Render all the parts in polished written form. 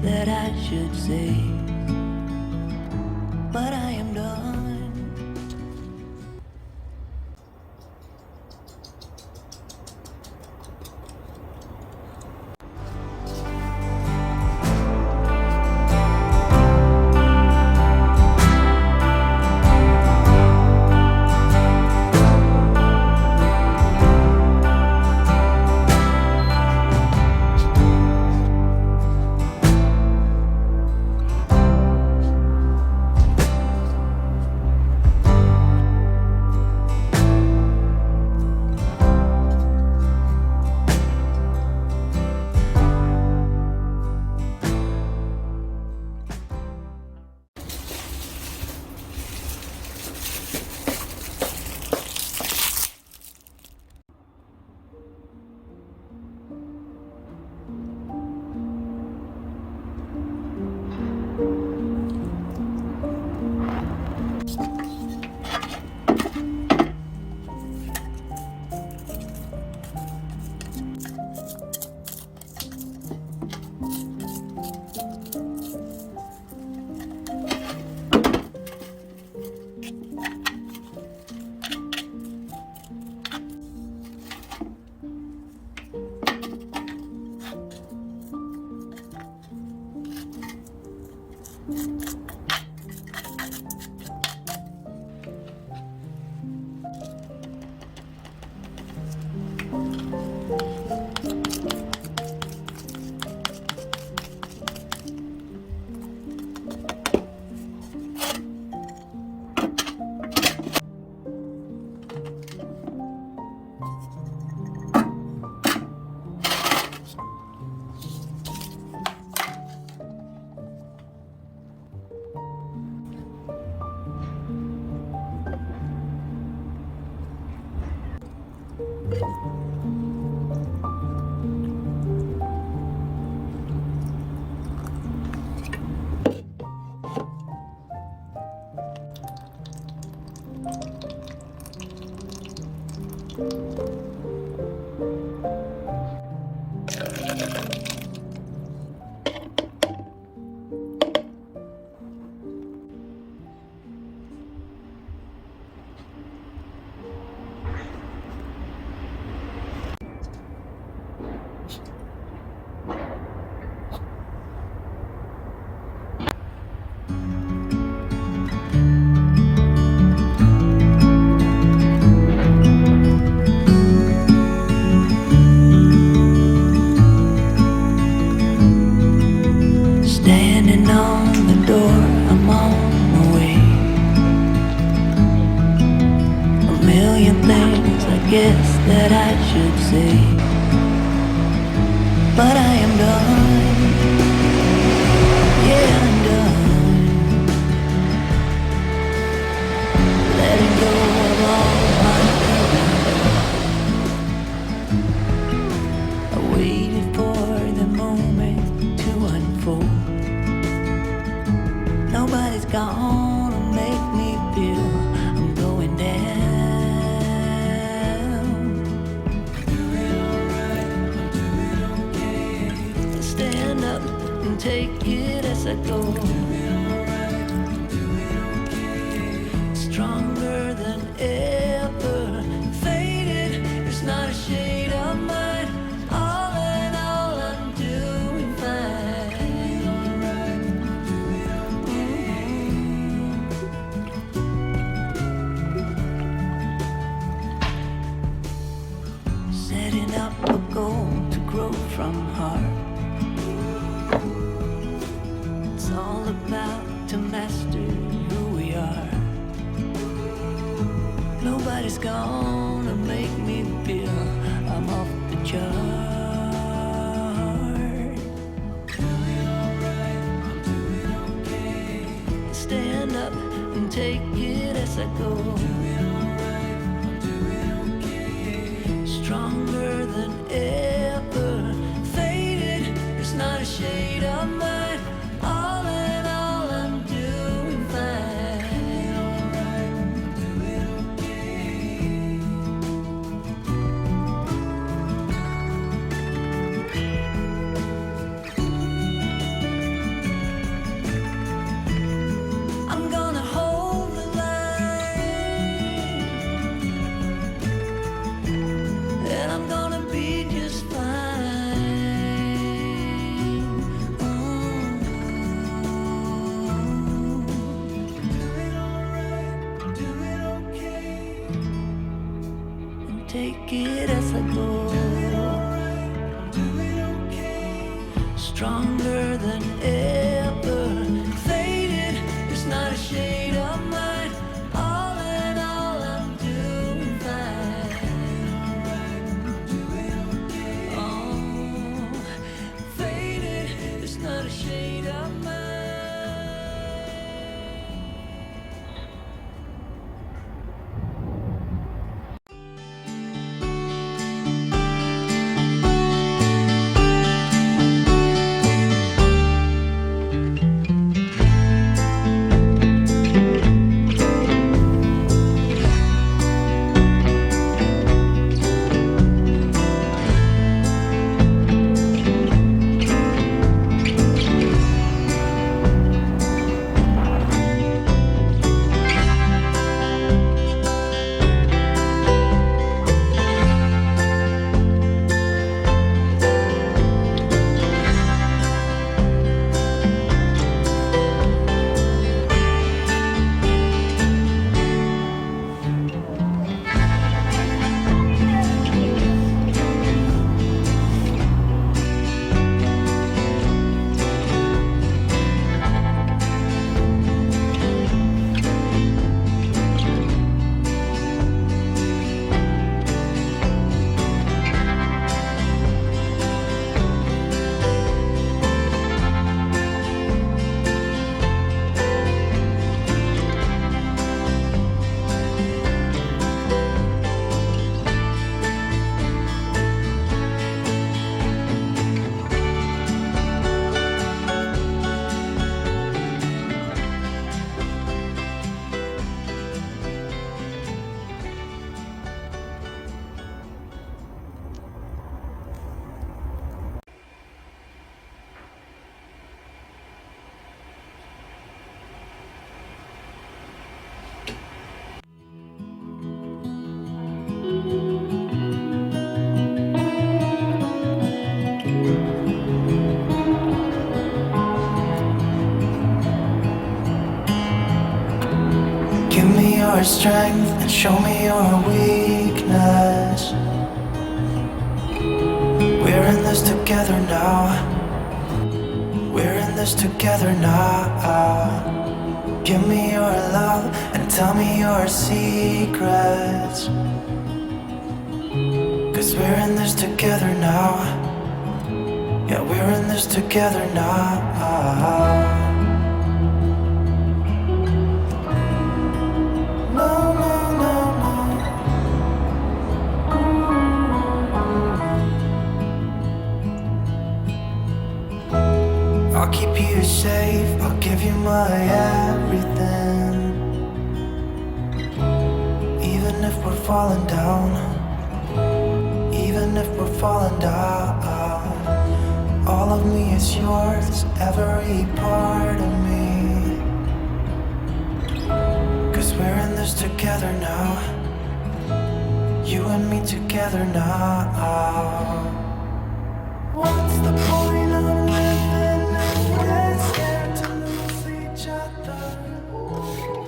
that I should say, but I am done. Standing on the door, I'm on my way. A million things I guess that I should say, but I am done. Yeah, I'm done. Letting go of all my feelings. I waited for the moment to unfold. Nobody's gonna make me feel I'm going down. I'm doing alright, I'm doing okay. Stand up and take it as I go. I'm doing alright, I'm doing okay. Stronger than ever, faded, there's not a shade of mine. All in all, I'm doing fine. Setting up a goal to grow from heart. It's all about to master who we are. Nobody's gonna make me feel I'm off the chart. Doing alright, I'm doing okay. Stand up and take it as I go. Doing alright, I'm doing okay. Stronger than ever, faded, there's not a shade of mine. All in all, I'm doing fine. Alright, I'm doing okay. take it as I go. Stronger than ever, faded, it's not a shade of mine. All in all, I'm doing fine. Oh, faded, it's not a shade of mine. Give me your strength and show me your weakness. We're in this together now. We're in this together now. Give me your love and tell me your secrets. 'Cause we're in this together now. Yeah, we're in this together now. I'll keep you safe, I'll give you my everything. Even if we're falling down, even if we're falling down, all of me is yours, every part of me. 'Cause we're in this together now. You and me together now. What's the point of living if we're scared to lose each other?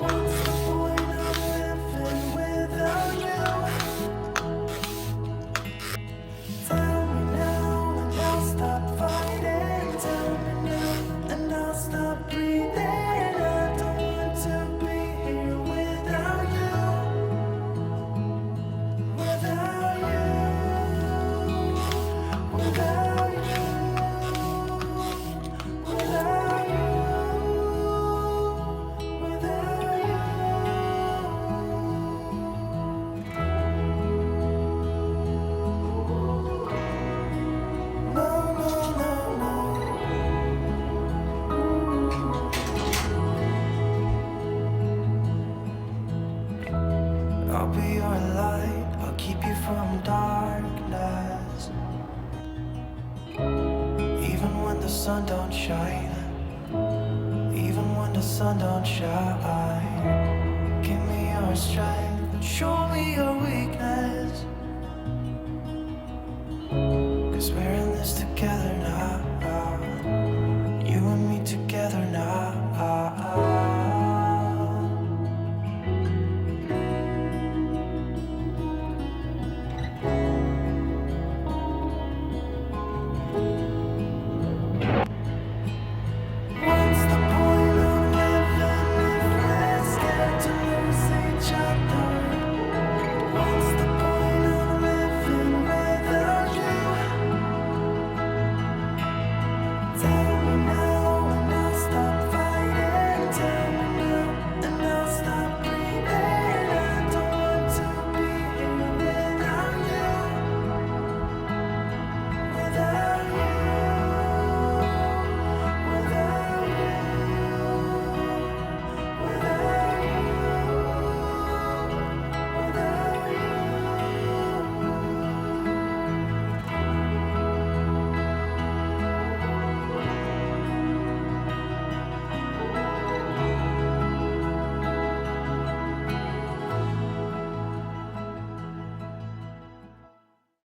What's the point of living without you? Tell me now and I'll stop fighting. Tell me now and I'll stop breathing. I don't want to be here without you. Without you. Without you. Without you. Without you. No, no, no, no. I'll be your light, I'll keep you from darkness. Even when the sun don't shine, even when the sun don't shine. Give me your strength, show me your